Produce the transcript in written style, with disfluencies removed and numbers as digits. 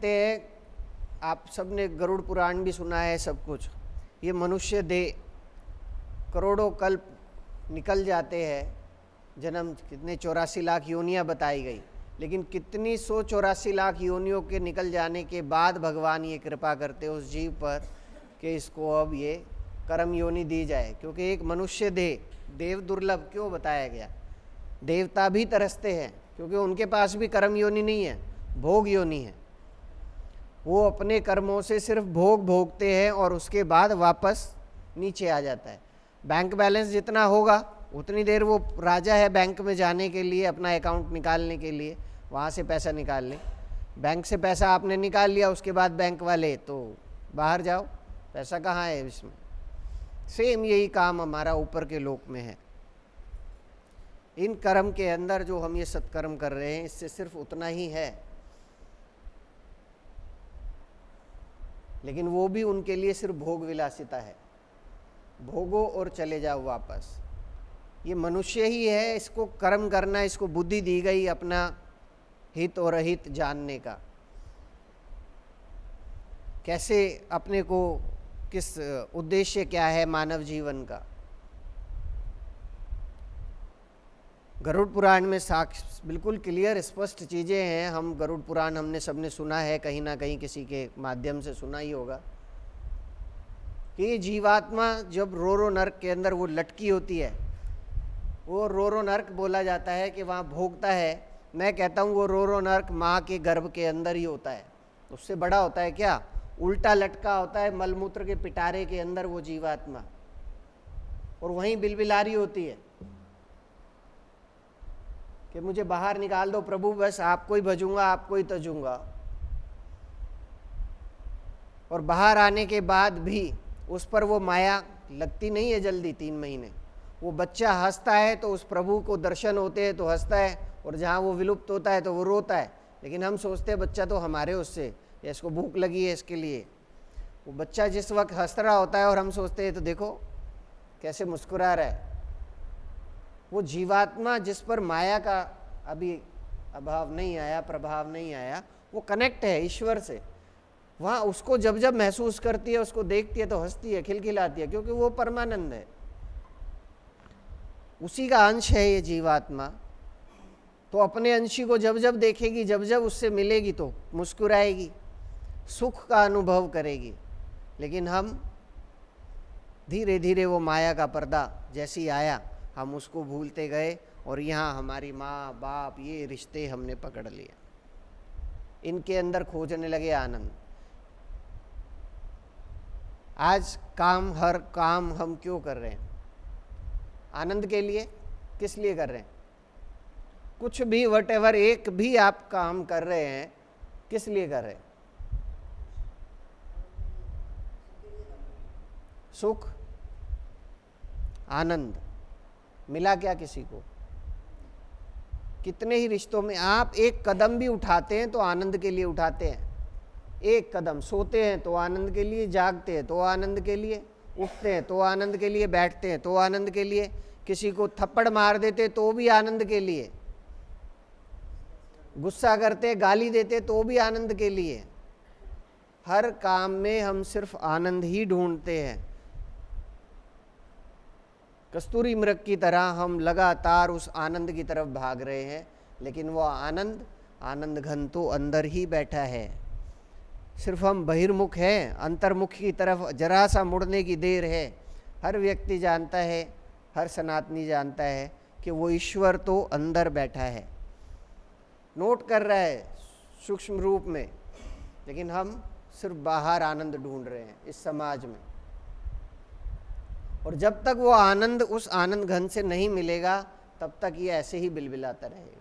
कहते हैं, आप सबने गरुड़ पुराण भी सुना है, सब कुछ, ये मनुष्य देह करोड़ों कल्प निकल जाते हैं, जन्म कितने 84 लाख योनियाँ बताई गई, लेकिन कितनी 184 लाख योनियों के निकल जाने के बाद भगवान ये कृपा करते उस जीव पर कि इसको अब ये कर्म योनि दी जाए। क्योंकि एक मनुष्य देव दुर्लभ क्यों बताया गया? देवता भी तरसते हैं क्योंकि उनके पास भी कर्म योनि नहीं है, भोग योनि है। वो अपने कर्मों से सिर्फ भोग भोगते हैं और उसके बाद वापस नीचे आ जाता है। बैंक बैलेंस जितना होगा उतनी देर वो राजा है बैंक में जाने के लिए, अपना अकाउंट निकालने के लिए, वहाँ से पैसा निकाल ले। बैंक से पैसा आपने निकाल लिया, उसके बाद बैंक वाले तो बाहर जाओ, पैसा कहाँ है इसमें। सेम यही काम हमारा ऊपर के लोक में है। इन कर्म के अंदर जो हम ये सत्कर्म कर रहे हैं, इससे सिर्फ उतना ही है, लेकिन वो भी उनके लिए सिर्फ भोग विलासिता है। भोगो और चले जाओ वापस। ये मनुष्य ही है, इसको कर्म करना, इसको बुद्धि दी गई अपना हित और अहित जानने का, कैसे अपने को, किस उद्देश्य क्या है मानव जीवन का। गरुड़ पुराण में साक्ष्य बिल्कुल क्लियर स्पष्ट चीज़ें हैं। हम गरुड़ पुराण हमने सबने सुना है, कहीं ना कहीं किसी के माध्यम से सुना ही होगा कि जीवात्मा जब रोरो नरक के अंदर वो लटकी होती है, वो रोरो नरक बोला जाता है कि वहाँ भोगता है। मैं कहता हूँ वो रोरो नरक माँ के गर्भ के अंदर ही होता है, उससे बड़ा होता है क्या? उल्टा लटका होता है मलमूत्र के पिटारे के अंदर वो जीवात्मा, और वहीं बिलबिला रही होती है कि मुझे बाहर निकाल दो प्रभु, बस आपको ही भजूंगा, आपको ही तजूंगा। और बाहर आने के बाद भी उस पर वो माया लगती नहीं है जल्दी, 3 महीने। वो बच्चा हंसता है तो उस प्रभु को दर्शन होते हैं तो हंसता है, और जहाँ वो विलुप्त होता है तो वो रोता है। लेकिन हम सोचते हैं बच्चा तो हमारे उससे, या इसको भूख लगी है इसके लिए। वो बच्चा जिस वक्त हंस रहा होता है और हम सोचते हैं तो देखो कैसे मुस्कुरा रहा है। वो जीवात्मा जिस पर माया का अभी अभाव नहीं आया, प्रभाव नहीं आया, वो कनेक्ट है ईश्वर से। वहाँ उसको जब जब महसूस करती है, उसको देखती है तो हंसती है, खिलखिलाती है, क्योंकि वो परमानंद है, उसी का अंश है ये जीवात्मा। तो अपने अंशी को जब जब देखेगी, जब जब उससे मिलेगी तो मुस्कुराएगी, सुख का अनुभव करेगी। लेकिन हम धीरे धीरे वो माया का पर्दा जैसी आया, हम उसको भूलते गए, और यहाँ हमारी माँ बाप ये रिश्ते हमने पकड़ लिए, इनके अंदर खोजने लगे आनंद। आज हर काम हम क्यों कर रहे हैं? आनंद के लिए। किस लिए कर रहे हैं? कुछ भी, वटेवर, एक भी आप काम कर रहे हैं, किस लिए कर रहे हैं? सुख, आनंद। मिला क्या किसी को? कितने ही रिश्तों में आप एक कदम भी उठाते हैं तो आनंद के लिए उठाते हैं। एक कदम सोते हैं तो आनंद के लिए, जागते हैं तो आनंद के लिए, उठते हैं तो आनंद के लिए, बैठते हैं तो आनंद के लिए, किसी को थप्पड़ मार देते तो भी आनंद के लिए, गुस्सा करते, गाली देते तो भी आनंद के लिए। हर काम में हम सिर्फ आनंद ही ढूंढते हैं। कस्तूरी मृग की तरह हम लगातार उस आनंद की तरफ भाग रहे हैं, लेकिन वो आनंद घन तो अंदर ही बैठा है। सिर्फ हम बहिर्मुख हैं, अंतर्मुख की तरफ जरा सा मुड़ने की देर है। हर व्यक्ति जानता है, हर सनातनी जानता है कि वो ईश्वर तो अंदर बैठा है, नोट कर रहा है सूक्ष्म रूप में, लेकिन हम सिर्फ बाहर आनंद ढूंढ रहे हैं इस समाज में। और जब तक वो आनंद उस आनंद घन से नहीं मिलेगा, तब तक ये ऐसे ही बिलबिलाता रहेगा।